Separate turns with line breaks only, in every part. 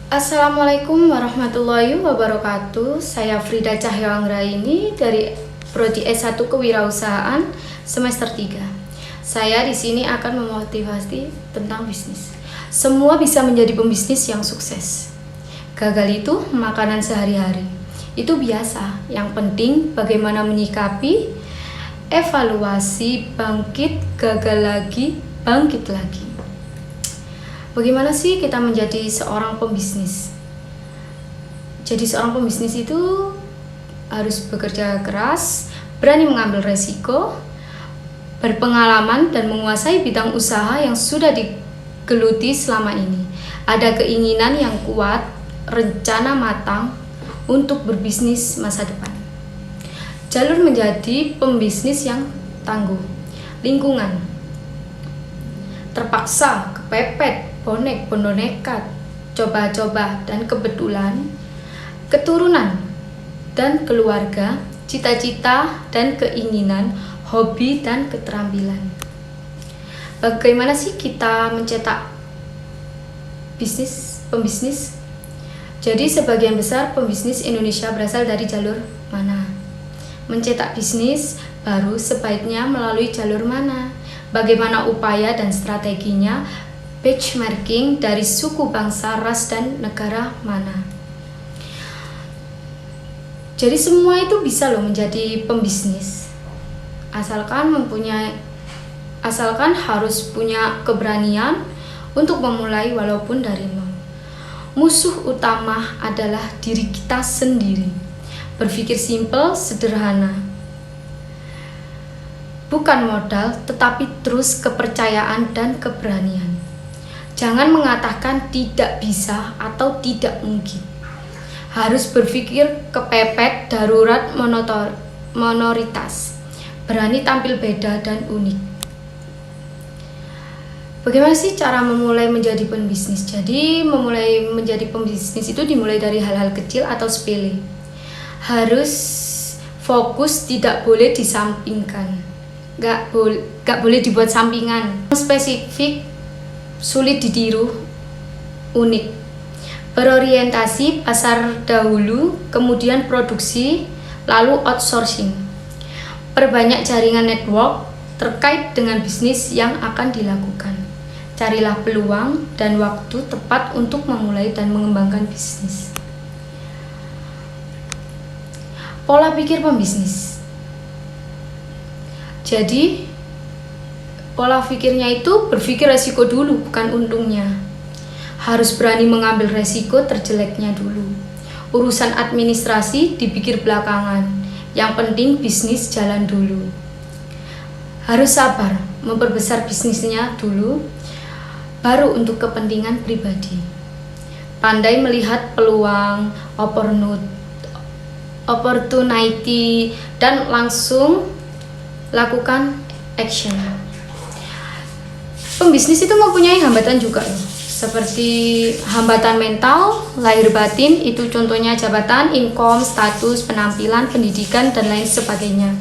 Assalamualaikum warahmatullahi wabarakatuh. Saya Frida Cahyo Anggraini dari Prodi S1 Kewirausahaan semester 3. Saya di sini akan memotivasi tentang bisnis. Semua bisa menjadi pembisnis yang sukses. Gagal itu makanan sehari-hari. Itu biasa. Yang penting bagaimana menyikapi, evaluasi, bangkit, gagal lagi, bangkit lagi. Bagaimana sih kita menjadi seorang pembisnis? Jadi seorang pembisnis itu harus bekerja keras, berani mengambil resiko, berpengalaman dan menguasai bidang usaha yang sudah digeluti selama ini. Ada keinginan yang kuat, rencana matang untuk berbisnis masa depan. Jalur menjadi pembisnis yang tangguh. Lingkungan. Terpaksa, kepepet, bonek, nekat, coba-coba, dan kebetulan, keturunan dan keluarga, cita-cita dan keinginan, hobi dan keterampilan. Bagaimana sih kita mencetak pembisnis? Jadi sebagian besar pembisnis Indonesia berasal dari jalur mana? Mencetak bisnis baru sebaiknya melalui jalur mana? Bagaimana upaya dan strateginya? Benchmarking dari suku, bangsa, ras, dan negara mana. Jadi semua itu bisa loh menjadi pembisnis. Asalkan harus punya keberanian untuk memulai walaupun dari nol. Musuh utama adalah diri kita sendiri. Berpikir simpel, sederhana. Bukan modal, tetapi terus kepercayaan dan keberanian. Jangan mengatakan tidak bisa atau tidak mungkin. Harus berpikir kepepet, darurat, minoritas. Berani tampil beda dan unik. Bagaimana sih cara memulai menjadi pembisnis? Jadi memulai menjadi pembisnis itu dimulai dari hal-hal kecil atau sepele. Harus fokus, tidak boleh disampingkan. Gak boleh dibuat sampingan. Spesifik, sulit ditiru, unik. Berorientasi pasar dahulu, kemudian produksi, lalu outsourcing. Perbanyak jaringan network terkait dengan bisnis yang akan dilakukan. Carilah peluang dan waktu tepat untuk memulai dan mengembangkan bisnis. Pola pikir pembisnis. Jadi pola pikirnya itu berpikir resiko dulu, bukan untungnya. Harus berani mengambil resiko terjeleknya dulu. Urusan administrasi dipikir belakangan. Yang penting bisnis jalan dulu. Harus sabar, memperbesar bisnisnya dulu, baru untuk kepentingan pribadi. Pandai melihat peluang, opportunity, dan langsung lakukan action. Pembisnis itu mempunyai hambatan juga loh. Seperti hambatan mental, lahir batin, itu contohnya jabatan, income, status, penampilan, pendidikan, dan lain sebagainya.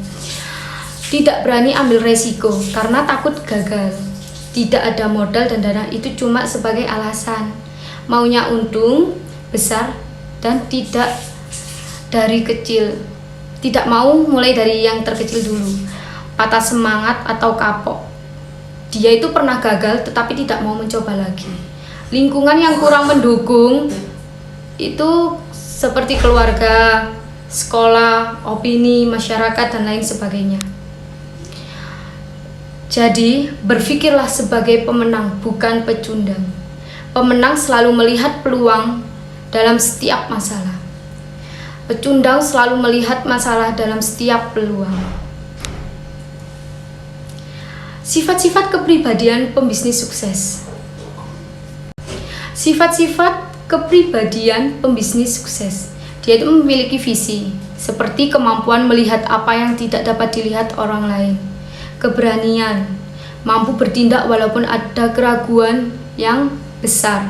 Tidak berani ambil resiko karena takut gagal. Tidak ada modal dan dana, itu cuma sebagai alasan. Maunya untung besar dan tidak dari kecil. Tidak mau mulai dari yang terkecil dulu. Patah semangat atau kapok. Dia itu pernah gagal tetapi tidak mau mencoba lagi. Lingkungan yang kurang mendukung itu seperti keluarga, sekolah, opini, masyarakat, dan lain sebagainya. Jadi berpikirlah sebagai pemenang, bukan pecundang. Pemenang selalu melihat peluang dalam setiap masalah. Pecundang selalu melihat masalah dalam setiap peluang. Sifat-sifat kepribadian pembisnis sukses. Sifat-sifat kepribadian pembisnis sukses. Dia itu memiliki visi, seperti kemampuan melihat apa yang tidak dapat dilihat orang lain. Keberanian, mampu bertindak walaupun ada keraguan yang besar.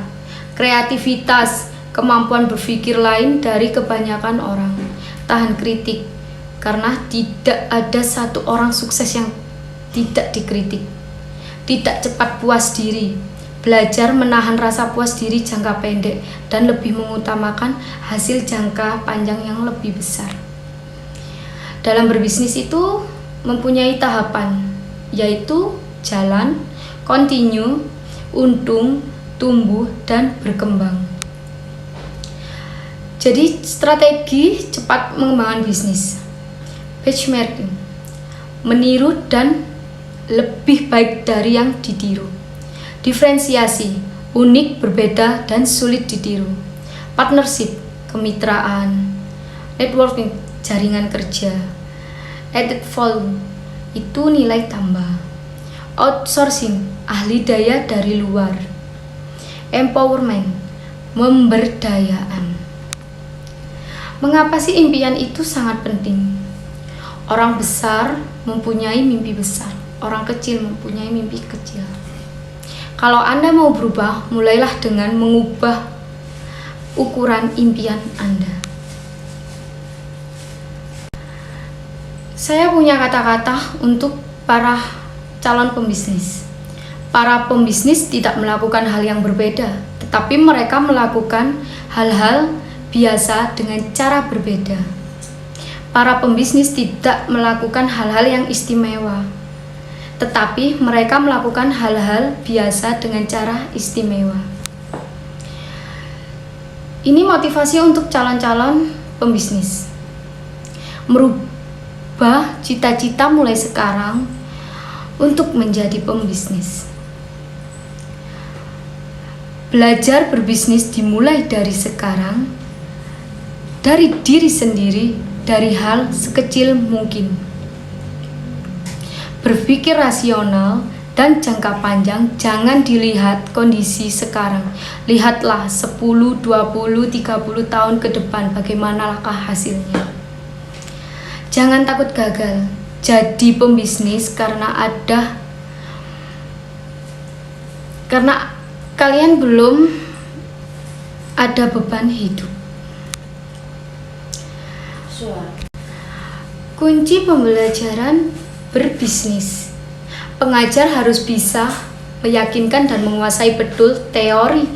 Kreativitas, kemampuan berpikir lain dari kebanyakan orang. Tahan kritik, karena tidak ada satu orang sukses yang tidak dikritik. Tidak cepat puas diri, belajar menahan rasa puas diri jangka pendek dan lebih mengutamakan hasil jangka panjang yang lebih besar. Dalam berbisnis itu mempunyai tahapan, yaitu jalan, continue, untung, tumbuh, dan berkembang. Jadi strategi cepat mengembangkan bisnis. Benchmarking, meniru dan lebih baik dari yang ditiru. Diferensiasi, unik, berbeda, dan sulit ditiru. Partnership, kemitraan. Networking, jaringan kerja. Added value, itu nilai tambah. Outsourcing, ahli daya dari luar. Empowerment, memberdayaan. Mengapa sih impian itu sangat penting? Orang besar mempunyai mimpi besar, orang kecil mempunyai mimpi kecil. Kalau Anda mau berubah, mulailah dengan mengubah ukuran impian Anda. Saya punya kata-kata untuk para calon pembisnis. Para pembisnis tidak melakukan hal yang berbeda, tetapi mereka melakukan hal-hal biasa dengan cara berbeda. Para pembisnis tidak melakukan hal-hal yang istimewa, tetapi mereka melakukan hal-hal biasa dengan cara istimewa. Ini motivasi untuk calon-calon pembisnis. Merubah cita-cita mulai sekarang untuk menjadi pembisnis. Belajar berbisnis dimulai dari sekarang, dari diri sendiri, dari hal sekecil mungkin. Berpikir rasional dan jangka panjang, jangan dilihat kondisi sekarang. Lihatlah 10, 20, 30 tahun ke depan bagaimanakah hasilnya. Jangan takut gagal. Jadi pembisnis karena kalian belum ada beban hidup. Kunci pembelajaran berbisnis. Pengajar harus bisa meyakinkan dan menguasai betul teori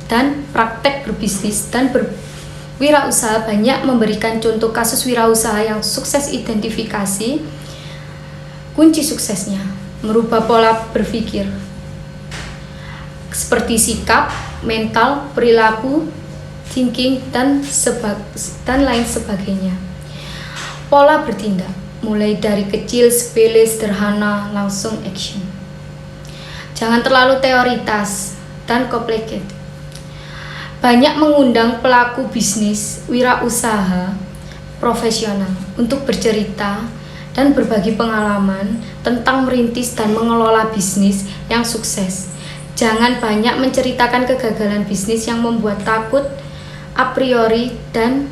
dan praktek berbisnis dan berwirausaha. Banyak memberikan contoh kasus wirausaha yang sukses. Identifikasi kunci suksesnya, merubah pola berpikir seperti sikap, mental, perilaku, thinking, dan lain sebagainya. Pola bertindak, mulai dari kecil, sepele, sederhana, langsung action. Jangan terlalu teoritas dan complicated. Banyak mengundang pelaku bisnis, wirausaha, profesional untuk bercerita dan berbagi pengalaman tentang merintis dan mengelola bisnis yang sukses. Jangan banyak menceritakan kegagalan bisnis yang membuat takut a priori dan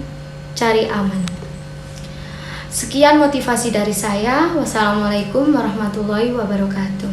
cari aman. Sekian motivasi dari saya. Wassalamualaikum warahmatullahi wabarakatuh.